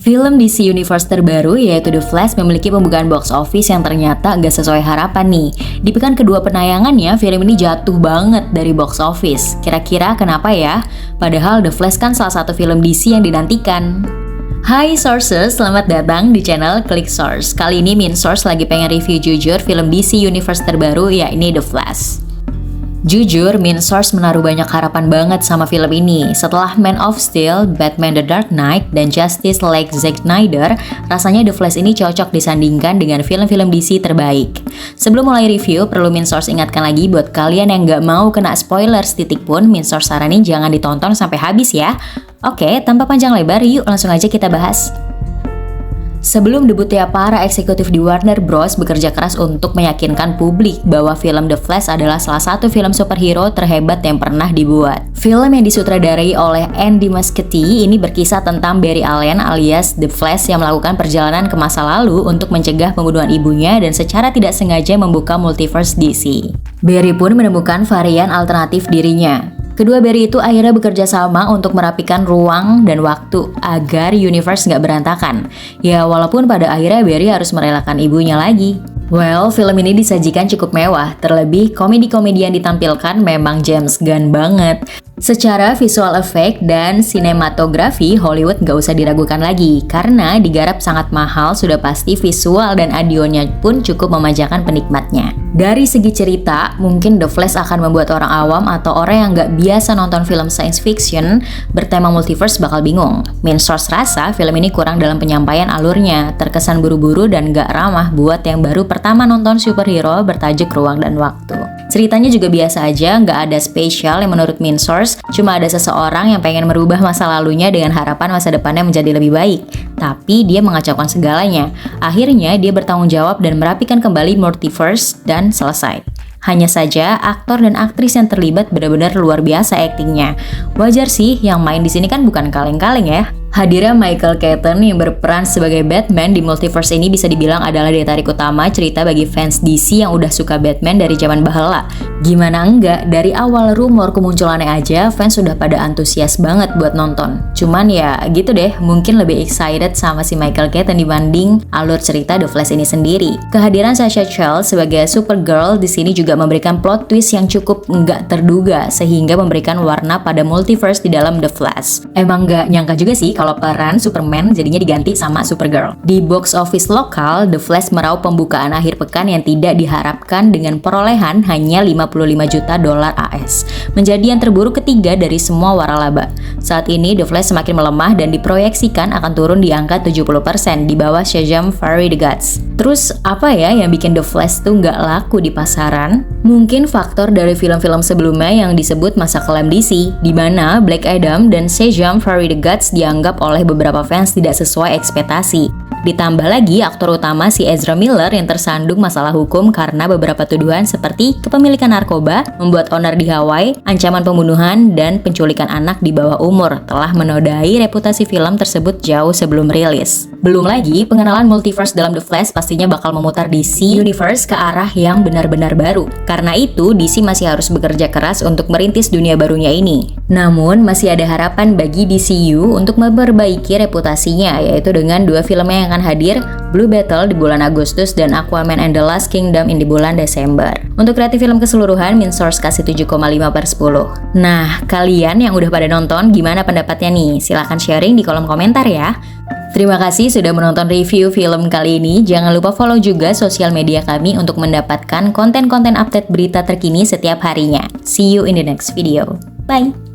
Film DC Universe terbaru yaitu The Flash memiliki pembukaan box office yang ternyata agak sesuai harapan nih. Di pekan kedua penayangannya, film ini jatuh banget dari box office. Kira-kira kenapa ya? Padahal The Flash kan salah satu film DC yang dinantikan. Hai Sources, selamat datang di channel Klik Source. Kali ini Min Source lagi pengen review jujur film DC Universe terbaru yakni The Flash. Jujur, Min Source menaruh banyak harapan banget sama film ini. Setelah Man of Steel, Batman The Dark Knight, dan Justice League Zack Snyder, rasanya The Flash ini cocok disandingkan dengan film-film DC terbaik. Sebelum mulai review, perlu Min Source ingatkan lagi buat kalian yang nggak mau kena spoilers titik pun, Min Source saranin jangan ditonton sampai habis ya. Oke, tanpa panjang lebar, yuk langsung aja kita bahas. Sebelum debutnya, para eksekutif di Warner Bros bekerja keras untuk meyakinkan publik bahwa film The Flash adalah salah satu film superhero terhebat yang pernah dibuat. Film yang disutradarai oleh Andy Muschietti ini berkisah tentang Barry Allen alias The Flash yang melakukan perjalanan ke masa lalu untuk mencegah pembunuhan ibunya dan secara tidak sengaja membuka multiverse DC. Barry pun menemukan varian alternatif dirinya. Kedua Barry itu akhirnya bekerja sama untuk merapikan ruang dan waktu agar universe nggak berantakan. Ya walaupun pada akhirnya Barry harus merelakan ibunya lagi. Well, film ini disajikan cukup mewah, terlebih komedi-komedi yang ditampilkan memang James Gunn banget. Secara visual effect dan sinematografi, Hollywood nggak usah diragukan lagi, karena digarap sangat mahal, sudah pasti visual dan audionya pun cukup memanjakan penikmatnya. Dari segi cerita, mungkin The Flash akan membuat orang awam atau orang yang nggak biasa nonton film science fiction bertema multiverse bakal bingung. Min Source rasa film ini kurang dalam penyampaian alurnya, terkesan buru-buru dan nggak ramah buat yang baru pertama nonton superhero bertajuk Ruang dan Waktu. Ceritanya juga biasa aja, nggak ada spesial yang menurut Min Source, cuma ada seseorang yang pengen merubah masa lalunya dengan harapan masa depannya menjadi lebih baik. Tapi dia mengacaukan segalanya. Akhirnya dia bertanggung jawab dan merapikan kembali multiverse dan selesai. Hanya saja aktor dan aktris yang terlibat benar-benar luar biasa aktingnya. Wajar sih, yang main di sini kan bukan kaleng-kaleng ya. Hadirnya Michael Keaton yang berperan sebagai Batman di multiverse ini bisa dibilang adalah daya tarik utama cerita bagi fans DC yang udah suka Batman dari zaman baheula. Gimana enggak, dari awal rumor kemunculannya aja fans sudah pada antusias banget buat nonton. Cuman ya gitu deh, mungkin lebih excited sama si Michael Keaton dibanding alur cerita The Flash ini sendiri. Kehadiran Sasha Calle sebagai Supergirl di sini juga memberikan plot twist yang cukup nggak terduga sehingga memberikan warna pada multiverse di dalam The Flash. Emang nggak nyangka juga sih kalau peran Superman jadinya diganti sama Supergirl. Di box office lokal, The Flash meraup pembukaan akhir pekan yang tidak diharapkan dengan perolehan hanya 55 juta dolar AS. Menjadi yang terburuk ketiga dari semua waralaba. Saat ini The Flash semakin melemah dan diproyeksikan akan turun di angka 70% di bawah Shazam Fury the Gods. Terus apa ya yang bikin The Flash tuh nggak laku di pasaran? Mungkin faktor dari film-film sebelumnya yang disebut masa kelam DC, di mana Black Adam dan Shazam Fury the Gods dianggap oleh beberapa fans tidak sesuai ekspektasi. Ditambah lagi aktor utama si Ezra Miller yang tersandung masalah hukum karena beberapa tuduhan seperti kepemilikan narkoba, membuat onar di Hawaii, ancaman pembunuhan, dan penculikan anak di bawah umur telah menodai reputasi film tersebut jauh sebelum rilis. Belum lagi pengenalan multiverse dalam The Flash pastinya bakal memutar DC Universe ke arah yang benar-benar baru. Karena itu DC masih harus bekerja keras untuk merintis dunia barunya ini. Namun masih ada harapan bagi DCU untuk memperbaiki reputasinya, yaitu dengan dua filmnya yang akan hadir, Blue Beetle di bulan Agustus dan Aquaman and the Lost Kingdom di bulan Desember. Untuk rating film keseluruhan, Min Source kasih 7,5/10. Nah, kalian yang udah pada nonton, gimana pendapatnya nih? Silahkan sharing di kolom komentar ya. Terima kasih sudah menonton review film kali ini. Jangan lupa follow juga sosial media kami untuk mendapatkan konten-konten update berita terkini setiap harinya. See you in the next video. Bye!